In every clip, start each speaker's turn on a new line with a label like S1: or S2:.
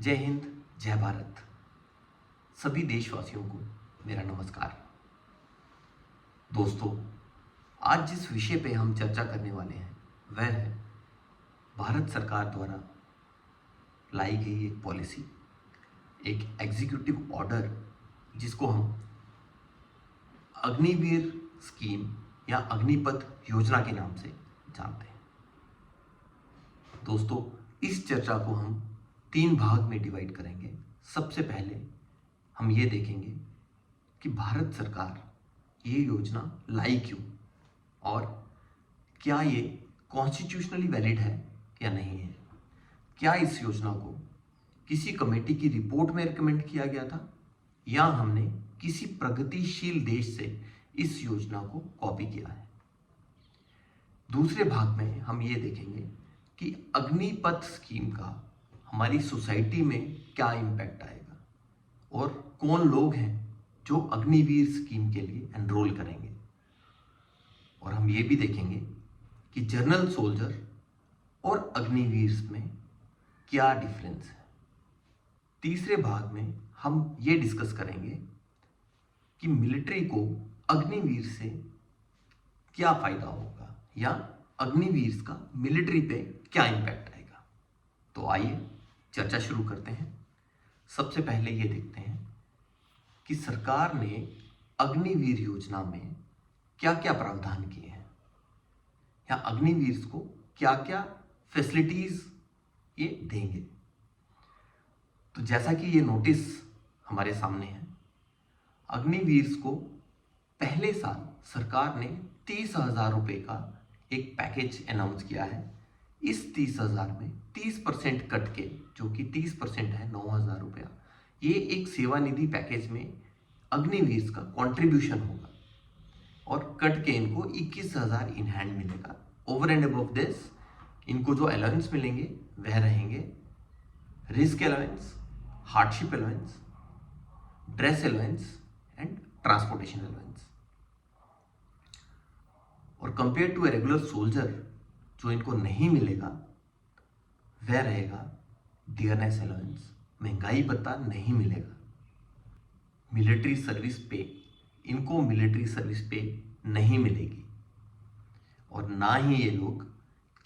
S1: जय हिंद, जय भारत। सभी देशवासियों को मेरा नमस्कार। दोस्तों, आज जिस विषय पे हम चर्चा करने वाले हैं वह है भारत सरकार द्वारा लाई गई एक पॉलिसी, एक एग्जीक्यूटिव ऑर्डर जिसको हम अग्निवीर स्कीम या अग्निपथ योजना के नाम से जानते हैं। दोस्तों, इस चर्चा को हम 3 भाग में डिवाइड करेंगे। सबसे पहले हम ये देखेंगे कि भारत सरकार ये योजना लाई क्यों और क्या ये कॉन्स्टिट्यूशनली वैलिड है या नहीं है। क्या इस योजना को किसी कमेटी की रिपोर्ट में रिकमेंड किया गया था या हमने किसी प्रगतिशील देश से इस योजना को कॉपी किया है। दूसरे भाग में हम ये देखेंगे कि अग्निपथ स्कीम का हमारी सोसाइटी में क्या इम्पैक्ट आएगा और कौन लोग हैं जो अग्निवीर स्कीम के लिए एनरोल करेंगे। और हम ये भी देखेंगे कि जनरल सोल्जर और अग्निवीर में क्या डिफरेंस है। तीसरे भाग में हम ये डिस्कस करेंगे कि मिलिट्री को अग्निवीर से क्या फायदा होगा या अग्निवीर का मिलिट्री पे क्या इम्पैक्ट आएगा। तो आइए चर्चा शुरू करते हैं। सबसे पहले ये देखते हैं कि सरकार ने अग्निवीर योजना में क्या क्या प्रावधान किए हैं या अग्निवीर को क्या क्या फैसिलिटीज ये देंगे। तो जैसा कि ये नोटिस हमारे सामने है, अग्निवीर को पहले साल सरकार ने 30,000 रुपये का एक पैकेज अनाउंस किया है। इस 30,000 में 30% कट के, जो कि 30% है 9,000 रुपया, ये एक सेवानिधि पैकेज में अग्निवीर का कंट्रीब्यूशन होगा और कट के इनको 21,000 इन हैंड मिलेगा। ओवर एंड अबव दिस इनको जो अलाउंस मिलेंगे वह रहेंगे risk allowance, hardship allowance, dress allowance and transportation allowance. और compare to a regular soldier जो इनको नहीं मिलेगा वह रहेगा डियरनेस अलाउंस, महंगाई भत्ता नहीं मिलेगा। मिलिट्री सर्विस पे, इनको मिलिट्री सर्विस पे नहीं मिलेगी और ना ही ये लोग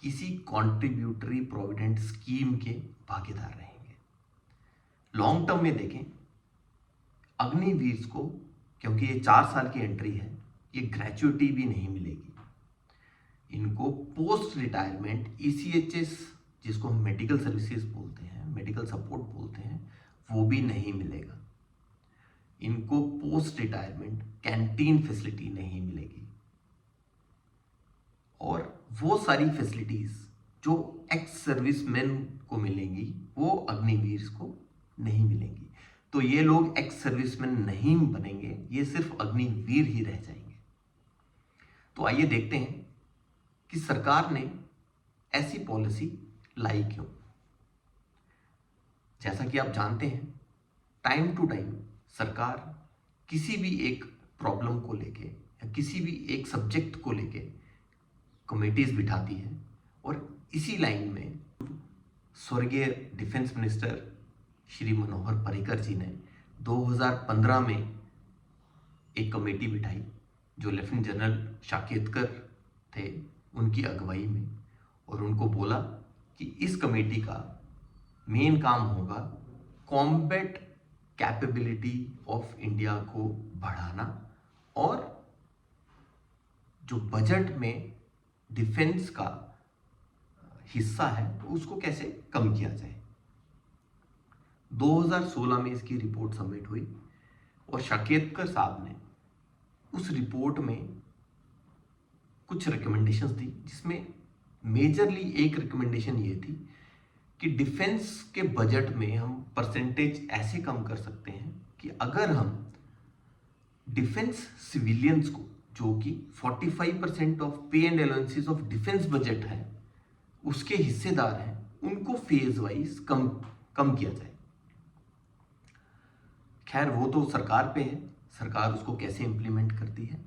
S1: किसी कॉन्ट्रीब्यूटरी प्रोविडेंट स्कीम के भागीदार रहेंगे। लॉन्ग टर्म में देखें, अग्निवीर को, क्योंकि ये 4 साल की एंट्री है, ये ग्रेचुइटी भी नहीं मिलेगी। इनको पोस्ट रिटायरमेंट ECHS, जिसको हम मेडिकल सर्विसेज बोलते हैं, मेडिकल सपोर्ट बोलते हैं, वो भी नहीं मिलेगा। इनको पोस्ट रिटायरमेंट कैंटीन फैसिलिटी नहीं मिलेगी और वो सारी फैसिलिटीज जो एक्स सर्विसमैन को मिलेंगी वो अग्निवीर को नहीं मिलेंगी। तो ये लोग एक्स सर्विसमैन नहीं बनेंगे, ये सिर्फ अग्निवीर ही रह जाएंगे। तो आइए देखते हैं कि सरकार ने ऐसी पॉलिसी लाई क्यों। जैसा कि आप जानते हैं, टाइम टू टाइम सरकार किसी भी एक प्रॉब्लम को लेके या किसी भी एक सब्जेक्ट को लेके कमेटीज बिठाती है और इसी लाइन में स्वर्गीय डिफेंस मिनिस्टर श्री मनोहर पर्रिकर जी ने 2015 में एक कमेटी बिठाई जो लेफ्टिनेंट जनरल शाकेतकर थे, उनकी अगुवाई में, और उनको बोला कि इस कमेटी का मेन काम होगा कॉम्बैट कैपेबिलिटी ऑफ इंडिया को बढ़ाना और जो बजट में डिफेंस का हिस्सा है उसको कैसे कम किया जाए। 2016 में इसकी रिपोर्ट सबमिट हुई और शाकेतकर साहब ने उस रिपोर्ट में कुछ रिकमेंडेशंस दी, जिसमें मेजरली एक रिकमेंडेशन ये थी कि डिफेंस के बजट में हम परसेंटेज ऐसे कम कर सकते हैं कि अगर हम डिफेंस सिविलियंस को, जो कि 45% ऑफ पे and allowances of defence budget है, उसके हिस्सेदार हैं, उनको फेज वाइज कम किया जाए। खैर, वो तो सरकार पे है, सरकार उसको कैसे इंप्लीमेंट करती है,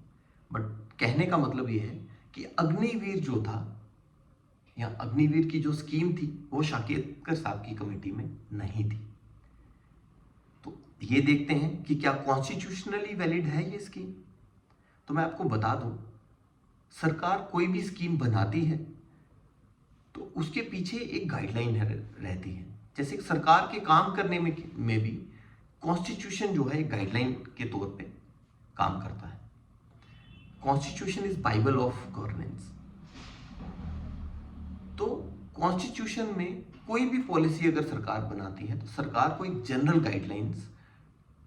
S1: बट कहने का मतलब ये है कि अग्निवीर जो था या अग्निवीर की जो स्कीम थी वो शाकेतकर साहब की कमेटी में नहीं थी। ये देखते हैं कि क्या कॉन्स्टिट्यूशनली वैलिड है ये स्कीम। तो मैं आपको बता दूं, सरकार कोई भी स्कीम बनाती है तो उसके पीछे एक गाइडलाइन रहती है। जैसे कि सरकार के काम करने में भी कॉन्स्टिट्यूशन जो है एक गाइडलाइन के तौर पे काम करता है। Constitution is Bible of governance. तो कॉन्स्टिट्यूशन में कोई भी पॉलिसी अगर सरकार बनाती है तो सरकार को एक general guidelines,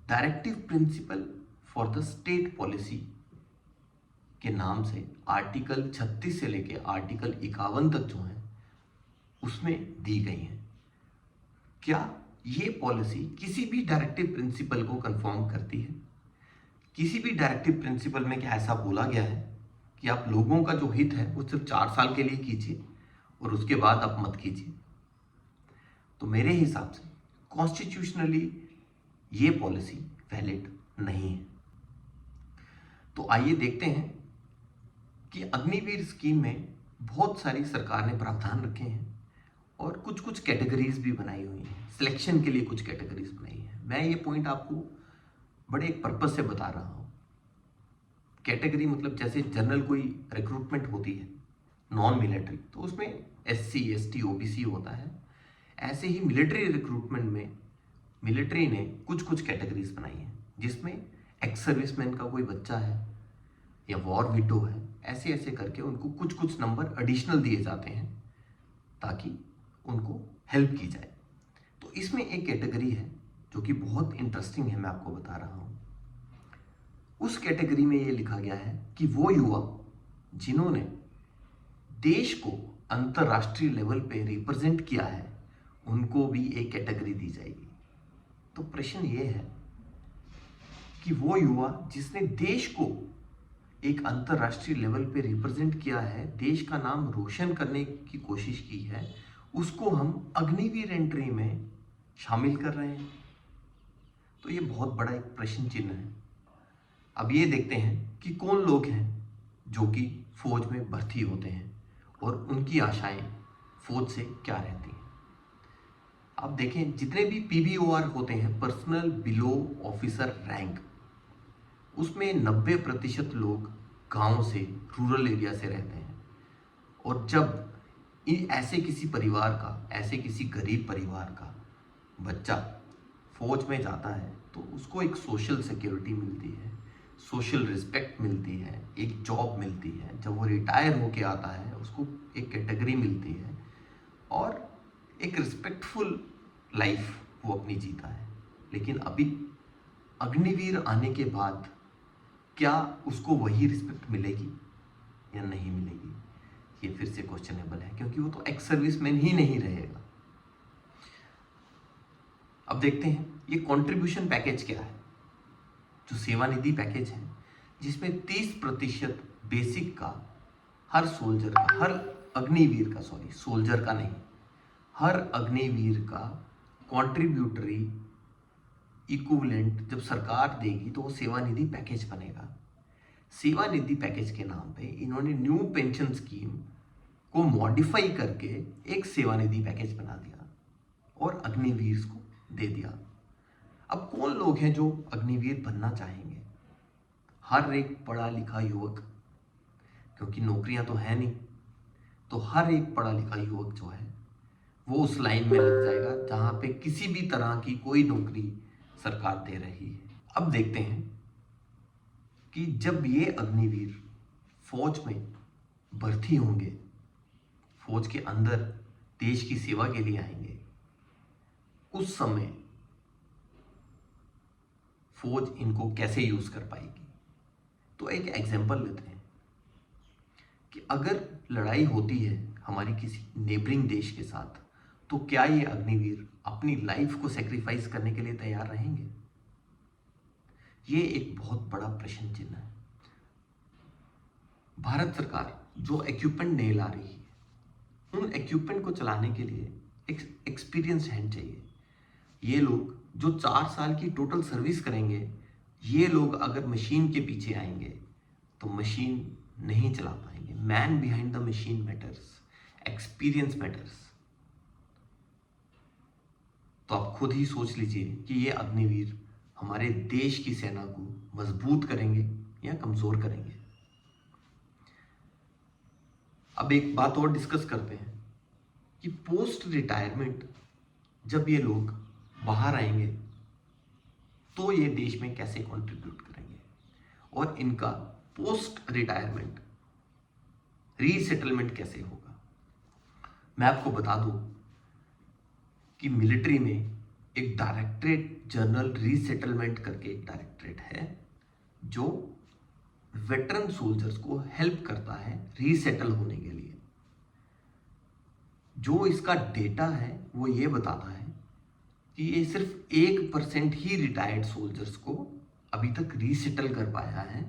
S1: directive principle for the state policy के नाम से आर्टिकल 36 से लेके आर्टिकल 51 तक जो है उसमें दी गई है। क्या ये पॉलिसी किसी भी डायरेक्टिव प्रिंसिपल को कंफर्म करती है? किसी भी डायरेक्टिव प्रिंसिपल में क्या ऐसा बोला गया है कि आप लोगों का जो हित है वो सिर्फ 4 साल के लिए कीजिए और उसके बाद आप मत कीजिए? तो मेरे हिसाब से कॉन्स्टिट्यूशनली ये पॉलिसी वैलिड नहीं है। तो आइए देखते हैं कि अग्निवीर स्कीम में बहुत सारी सरकार ने प्रावधान रखे हैं और कुछ कुछ कैटेगरीज भी बनाई हुई हैं। सिलेक्शन के लिए कुछ कैटेगरीज बनाई हैं। मैं ये पॉइंट आपको बड़े एक पर्पस से बता रहा हूँ। कैटेगरी मतलब जैसे जनरल कोई रिक्रूटमेंट होती है नॉन मिलिट्री, तो उसमें SC ST OBC होता है। ऐसे ही मिलिट्री रिक्रूटमेंट में मिलिट्री ने कुछ कुछ कैटेगरीज बनाई हैं, जिसमें एक्स सर्विसमैन का कोई बच्चा है या वॉर विडो है, ऐसे ऐसे करके उनको कुछ कुछ नंबर एडिशनल दिए जाते हैं ताकि उनको हेल्प की जाए। तो इसमें एक कैटेगरी है जो कि बहुत इंटरेस्टिंग है, मैं आपको बता रहा हूँ। उस कैटेगरी में ये लिखा गया है कि वो युवा जिन्होंने देश को अंतर्राष्ट्रीय लेवल पे रिप्रेजेंट किया है उनको भी एक कैटेगरी दी जाएगी। तो प्रश्न ये है कि वो युवा जिसने देश को एक अंतर्राष्ट्रीय लेवल पे रिप्रेजेंट किया है, देश का नाम रोशन करने की कोशिश की है, उसको हम अग्निवीर एंट्री में शामिल कर रहे हैं। तो ये बहुत बड़ा एक प्रश्न चिन्ह है। अब ये देखते हैं कि कौन लोग हैं जो कि फौज में भर्ती होते हैं और उनकी आशाएं फौज से क्या रहती हैं। आप देखें, जितने भी PBOR होते हैं, पर्सनल बिलो ऑफिसर रैंक, उसमें 90% लोग गांव से, रूरल एरिया से रहते हैं। और जब ऐसे किसी परिवार का, ऐसे किसी गरीब परिवार का बच्चा फौज में जाता है तो उसको एक सोशल सिक्योरिटी मिलती है, सोशल रिस्पेक्ट मिलती है, एक जॉब मिलती है। जब वो रिटायर होके आता है उसको एक कैटेगरी मिलती है और एक रिस्पेक्टफुल लाइफ वो अपनी जीता है। लेकिन अभी अग्निवीर आने के बाद क्या उसको वही रिस्पेक्ट मिलेगी या नहीं मिलेगी, ये फिर से क्वेश्चनेबल है, क्योंकि वो तो एक्स सर्विसमैन ही नहीं रहेगा। अब देखते हैं ये कंट्रीब्यूशन पैकेज क्या है। जो सेवानिधि पैकेज है, जिसमें 30% बेसिक का हर सोल्जर का, हर अग्निवीर का, सॉरी सोल्जर का नहीं, हर अग्निवीर का कॉन्ट्रीब्यूटरी इक्विवेलेंट जब सरकार देगी तो वो सेवानिधि पैकेज बनेगा। सेवानिधि पैकेज के नाम पे इन्होंने न्यू पेंशन स्कीम को मॉडिफाई करके एक सेवानिधि पैकेज बना दिया और अग्निवीर को दे दिया। अब कौन लोग हैं जो अग्निवीर बनना चाहेंगे? हर एक पढ़ा लिखा युवक, क्योंकि नौकरियां तो है नहीं, तो हर एक पढ़ा लिखा युवक जो है वो उस लाइन में लग जाएगा जहां पे किसी भी तरह की कोई नौकरी सरकार दे रही है। अब देखते हैं कि जब ये अग्निवीर फौज में भर्ती होंगे, फौज के अंदर देश की सेवा के लिए आएंगे, उस समय फौज इनको कैसे यूज कर पाएगी। तो एक एग्जांपल लेते हैं कि अगर लड़ाई होती है हमारी किसी नेबरिंग देश के साथ, तो क्या ये अग्निवीर अपनी लाइफ को सेक्रीफाइस करने के लिए तैयार रहेंगे? ये एक बहुत बड़ा प्रश्न चिन्ह है। भारत सरकार जो इक्विपमेंट नहीं ला रही है, उन इक्विपमेंट को चलाने के लिए एक एक्सपीरियंस्ड हैंड चाहिए। ये लोग जो 4 साल की टोटल सर्विस करेंगे, ये लोग अगर मशीन के पीछे आएंगे तो मशीन नहीं चला पाएंगे। Man behind the machine matters, experience matters. तो आप खुद ही सोच लीजिए कि ये अग्निवीर हमारे देश की सेना को मजबूत करेंगे या कमज़ोर करेंगे। अब एक बात और डिस्कस करते हैं कि पोस्ट रिटायरमेंट जब ये लोग बाहर आएंगे तो ये देश में कैसे कंट्रीब्यूट करेंगे और इनका पोस्ट रिटायरमेंट रीसेटलमेंट कैसे होगा। मैं आपको बता दूं कि मिलिट्री में एक डायरेक्टरेट जनरल रीसेटलमेंट करके एक डायरेक्टरेट है जो वेटरन सोल्जर्स को हेल्प करता है रीसेटल होने के लिए। जो इसका डेटा है वो ये बताता है कि ये सिर्फ 1% ही रिटायर्ड सोल्जर्स को अभी तक रीसेटल कर पाया है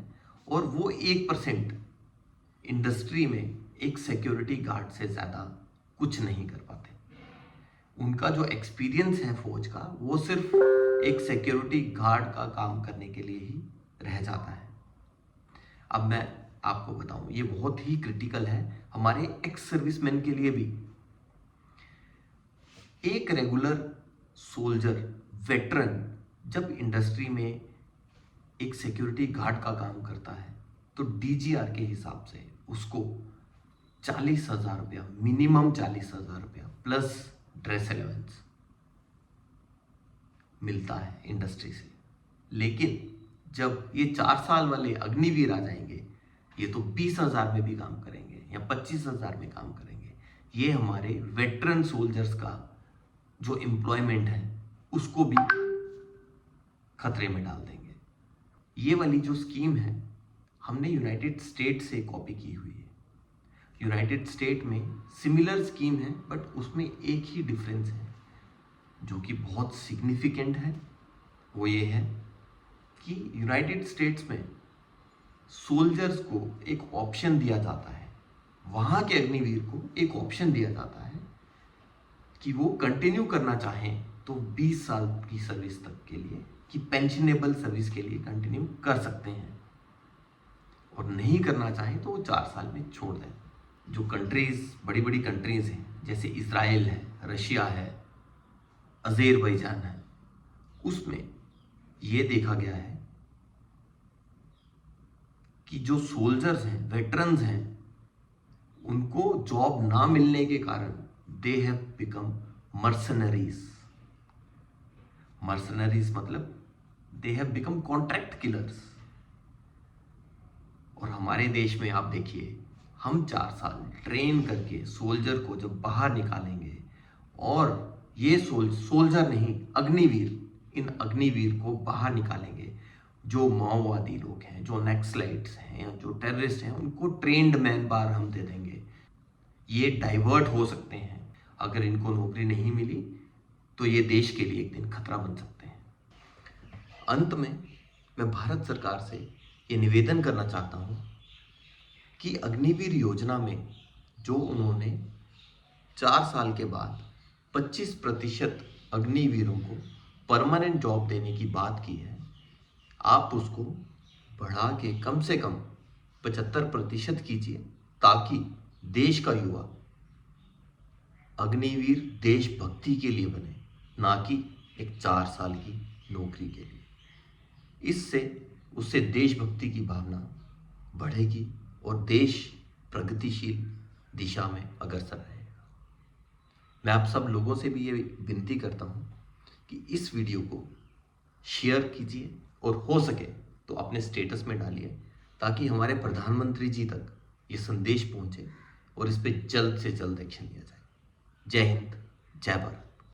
S1: और वो 1% इंडस्ट्री में एक सिक्योरिटी गार्ड से ज़्यादा कुछ नहीं कर पाते। उनका जो एक्सपीरियंस है फौज का वो सिर्फ एक सिक्योरिटी गार्ड का काम करने के लिए ही रह जाता है। अब मैं आपको बताऊं, ये बहुत ही क्रिटिकल है हमारे एक्स सर्विसमैन के लिए भी। एक रेगुलर सोल्जर वेटरन जब इंडस्ट्री में एक सिक्योरिटी गार्ड का काम करता है तो डीजीआर के हिसाब से उसको 40,000 रुपया, मिनिमम 40,000 रुपया प्लस ड्रेस अलाउंस मिलता है इंडस्ट्री से। लेकिन जब ये 4 साल वाले अग्निवीर आ जाएंगे ये तो 20,000 में भी काम करेंगे या 25,000 में काम करेंगे। ये हमारे वेटरन सोल्जर्स का जो एम्प्लॉयमेंट है उसको भी खतरे में डाल देंगे। ये वाली जो स्कीम है हमने यूनाइटेड स्टेट से कॉपी की हुई है। यूनाइटेड स्टेट में सिमिलर स्कीम है बट उसमें एक ही डिफरेंस है जो कि बहुत सिग्निफिकेंट है। वो ये है कि यूनाइटेड स्टेट्स में सोल्जर्स को एक ऑप्शन दिया जाता है, वहाँ के अग्निवीर को एक ऑप्शन दिया जाता है कि वो कंटिन्यू करना चाहें तो 20 साल की सर्विस तक के लिए कि पेंशनेबल सर्विस के लिए कंटिन्यू कर सकते हैं और नहीं करना चाहें तो वो 4 साल में छोड़ दें। जो कंट्रीज़, बड़ी बड़ी कंट्रीज़ हैं जैसे इज़राइल है, रशिया है, अज़रबैजान है, उसमें ये देखा गया है कि जो सोल्जर्स हैं, वेटरन्स हैं, उनको जॉब ना मिलने के कारण they have become mercenaries. Mercenaries मतलब they have become contract killers. और हमारे देश में आप देखिए, हम 4 साल ट्रेन करके सोल्जर को जब बाहर निकालेंगे और ये सोल्जर नहीं, अग्निवीर, इन अग्निवीर को बाहर निकालेंगे। जो माओवादी लोग हैं, जो नक्सलाइट्स हैं, जो टेररिस्ट हैं, उनको ट्रेंड मैन बार हम दे देंगे। ये डाइवर्ट हो सकते हैं। अगर इनको नौकरी नहीं मिली तो ये देश के लिए एक दिन खतरा बन सकते हैं। अंत में मैं भारत सरकार से ये निवेदन करना चाहता हूँ कि अग्निवीर योजना में जो उन्होंने 4 साल के बाद 25% अग्निवीरों को परमानेंट जॉब देने की बात की है, आप उसको बढ़ा के कम से कम 75% कीजिए ताकि देश का युवा अग्निवीर देशभक्ति के लिए बने, ना कि एक 4 साल की नौकरी के लिए। इससे उससे देशभक्ति की भावना बढ़ेगी और देश प्रगतिशील दिशा में अग्रसर रहेगा। मैं आप सब लोगों से भी ये विनती करता हूँ कि इस वीडियो को शेयर कीजिए और हो सके तो अपने स्टेटस में डालिए ताकि हमारे प्रधानमंत्री जी तक ये संदेश पहुँचे और इस पर जल्द से जल्द एक्शन लिया जाए। जय हिंद, जय भारत।